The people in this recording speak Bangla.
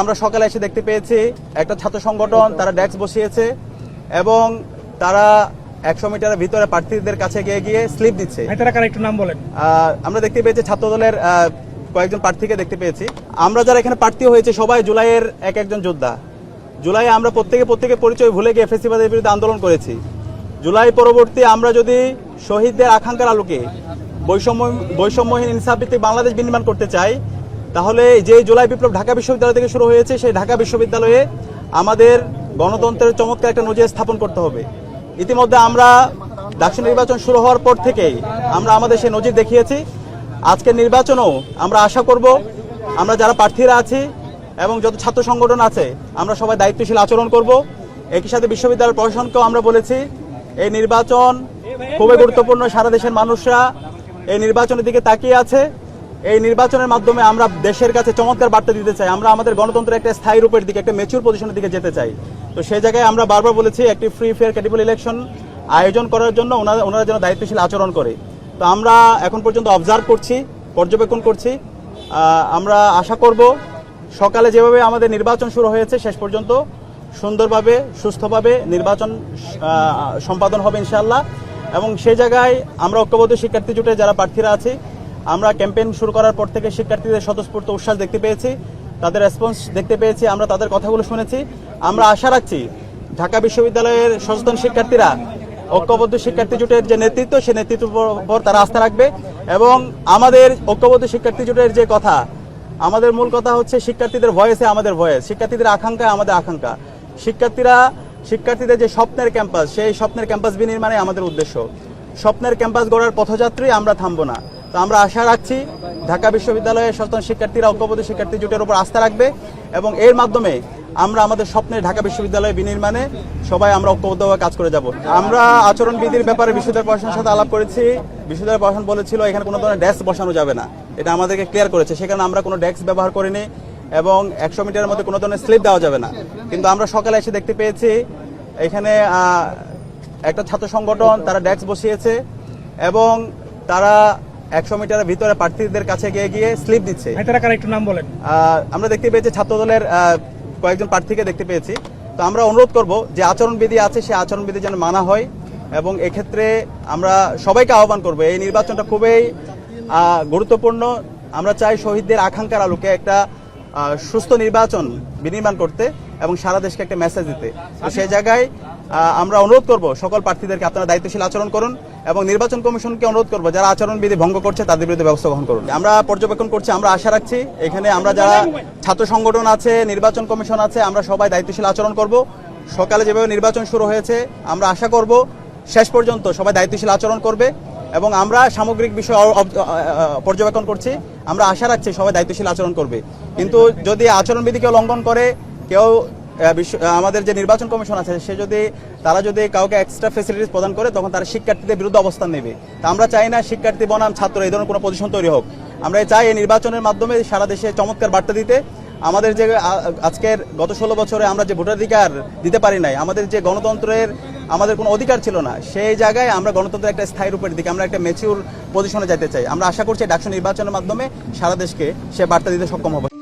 আমরা সকালে এসে দেখতে পেয়েছি একটা ছাত্র সংগঠন তারা ডেস্ক বসিয়েছে এবং তারা 100 মিটারের ভিতরে প্রার্থীদের কাছে গিয়ে স্লিপ দিচ্ছে। একটু নাম বলেন। আমরা দেখতে পেয়েছি ছাত্র দলের কয়েকজন প্রার্থীকে দেখতে পেয়েছি। আমরা যারা এখানে প্রার্থী হয়েছে সবাই জুলাইয়ের একজন যোদ্ধা। জুলাই আমরা প্রত্যেকে পরিচয় ভুলে গিয়ে ফ্যাসিবাদের বিরুদ্ধে আন্দোলন করেছি। জুলাই পরবর্তী আমরা যদি শহীদদের আকাঙ্ক্ষার আলোকে বৈষম্যহীন ইনসাফভিত্তিক বাংলাদেশ বিনির্মাণ করতে চাই, তাহলে যে জুলাই বিপ্লব ঢাকা বিশ্ববিদ্যালয় থেকে শুরু হয়েছে সেই ঢাকা বিশ্ববিদ্যালয়ে আমাদের গণতন্ত্রের চমৎকার একটা নজির স্থাপন করতে হবে। ইতিমধ্যে আমরা ডাকসু নির্বাচন শুরু হওয়ার পর থেকেই আমরা আমাদের সেই নজির দেখিয়েছি। আজকের নির্বাচনও আমরা আশা করব আমরা যারা প্রার্থীরা আছি এবং যত ছাত্র সংগঠন আছে আমরা সবাই দায়িত্বশীল আচরণ করব। একই সাথে বিশ্ববিদ্যালয় প্রশাসনকেও আমরা বলেছি এই নির্বাচন খুবই গুরুত্বপূর্ণ। সারা দেশের মানুষরা এই নির্বাচনের দিকে তাকিয়ে আছে। এই নির্বাচনের মাধ্যমে আমরা দেশের কাছে চমৎকার বার্তা দিতে চাই, আমরা আমাদের গণতন্ত্রের একটা স্থায়ী রূপের দিকে, একটা ম্যাচিউর পজিশনের দিকে যেতে চাই। তো সেই জায়গায় আমরা বারবার বলেছি একটি ফ্রি ফেয়ার ক্রেডিবল ইলেকশন আয়োজন করার জন্য ওনারা যেন দায়িত্বশীল আচরণ করে। তো আমরা এখন পর্যন্ত অবজার্ভ করছি, পর্যবেক্ষণ করছি। আমরা আশা করব সকালে যেভাবে আমাদের নির্বাচন শুরু হয়েছে শেষ পর্যন্ত সুন্দরভাবে সুস্থভাবে নির্বাচন সম্পাদন হবে ইনশাআল্লাহ। এবং সেই জায়গায় আমরা ঐক্যবদ্ধ শিক্ষার্থী জোটে যারা প্রার্থীরা আছি আমরা ক্যাম্পেইন শুরু করার পর থেকে শিক্ষার্থীদের স্বতঃস্ফূর্ত উচ্ছ্বাস দেখতে পেয়েছি, তাদের রেসপন্স দেখতে পেয়েছি, আমরা তাদের কথাগুলো শুনেছি। আমরা আশা রাখছি ঢাকা বিশ্ববিদ্যালয়ের সচেতন শিক্ষার্থীরা ঐক্যবদ্ধ শিক্ষার্থী জোটের যে নেতৃত্ব সেই নেতৃত্বের উপর তারা আস্থা রাখবে। এবং আমাদের ঐক্যবদ্ধ শিক্ষার্থী জোটের যে কথা, আমাদের মূল কথা হচ্ছে শিক্ষার্থীদের ভয়েসে আমাদের ভয়েস, শিক্ষার্থীদের আকাঙ্ক্ষা আমাদের আকাঙ্ক্ষা। শিক্ষার্থীদের যে স্বপ্নের ক্যাম্পাস, সেই স্বপ্নের ক্যাম্পাস বিনির্মাণে আমাদের উদ্দেশ্য। স্বপ্নের ক্যাম্পাস গড়ার পথযাত্রী আমরা থামবো না। তো আমরা আশা রাখছি ঢাকা বিশ্ববিদ্যালয়ের সচেতন শিক্ষার্থীরা ঐক্যবদ্ধ শিক্ষার্থী জোটের উপর আস্থা রাখবে এবং এর মাধ্যমে আমরা আমাদের স্বপ্নের ঢাকা বিশ্ববিদ্যালয় বিনির্মাণে সবাই আমরা ঐক্যবদ্ধভাবে কাজ করে যাব। আমরা আচরণবিধির ব্যাপারে বিশ্ববিদ্যালয় প্রশাসনের সাথে আলাপ করেছি। বিশ্ববিদ্যালয় প্রশাসন বলেছিল এখানে কোনো ধরনের ডেস্ক বসানো যাবে না, এটা আমাদেরকে ক্লিয়ার করেছে। সেখানে আমরা কোনো ডেস্ক ব্যবহার করিনি এবং 100 মিটারের মধ্যে কোনো ধরনের স্লিপ দেওয়া যাবে না। কিন্তু আমরা সকালে এসে দেখতে পেয়েছি এখানে একটা ছাত্র সংগঠন তারা ডেস্ক বসিয়েছে এবং তারা 100 মিটারের ভিতরে প্রার্থীদের কাছে গিয়ে স্লিপ দিচ্ছে। একটু নাম বলেন। আমরা দেখতে পেয়েছি ছাত্র দলের কয়েকজন প্রার্থীকে দেখতে পেয়েছি। তো আমরা অনুরোধ করব যে আচরণবিধি আছে সেই আচরণবিধি যেন মানা হয় এবং এক্ষেত্রে আমরা সবাইকে আহ্বান করব এই নির্বাচনটা খুবই গুরুত্বপূর্ণ। আমরা চাই শহীদদের আকাঙ্ক্ষার আলোকে একটা সুস্থ নির্বাচন বিনির্মাণ করতে এবং সারা দেশকে একটা মেসেজ দিতে। তো সেই জায়গায় আমরা অনুরোধ করব সকল প্রার্থীদেরকে আপনারা দায়িত্বশীল আচরণ করুন এবং নির্বাচন কমিশনকে অনুরোধ করব যারা আচরণবিধি ভঙ্গ করছে তাদের বিরুদ্ধে ব্যবস্থা গ্রহণ করুন। আমরা পর্যবেক্ষণ করছি, আমরা আশা রাখছি এখানে আমরা যারা ছাত্র সংগঠন আছে, নির্বাচন কমিশন আছে, আমরা সবাই দায়িত্বশীল আচরণ করব। সকালে যেভাবে নির্বাচন শুরু হয়েছে আমরা আশা করব শেষ পর্যন্ত সবাই দায়িত্বশীল আচরণ করবে এবং আমরা সামগ্রিক বিষয় পর্যবেক্ষণ করছি। আমরা আশা রাখছি সবাই দায়িত্বশীল আচরণ করবে। কিন্তু যদি আচরণবিধি কেউ লঙ্ঘন করে, কেউ আমাদের যে নির্বাচন কমিশন আছে তারা যদি কাউকে এক্সট্রা ফ্যাসিলিটিস প্রদান করে তখন তারা শিক্ষার্থীদের বিরুদ্ধে অবস্থান নেবে। তা আমরা চাই না শিক্ষার্থী বনাম ছাত্র এই ধরনের কোনো পজিশন তৈরি হোক। আমরা চাই এই নির্বাচনের মাধ্যমে সারা দেশে চমৎকার বার্তা দিতে। আমাদের যে আজকের গত 16 বছরে আমরা যে ভোটাধিকার দিতে পারি নাই, আমাদের যে গণতন্ত্রের আমাদের কোনো অধিকার ছিল না, সেই জায়গায় আমরা গণতন্ত্রের একটা স্থায়ী রূপের দিকে আমরা একটা ম্যাচিউর পজিশনে যেতে চাই। আমরা আশা করছি ডাকসু নির্বাচনের মাধ্যমে সারা দেশকে সে বার্তা দিতে সক্ষম হবে।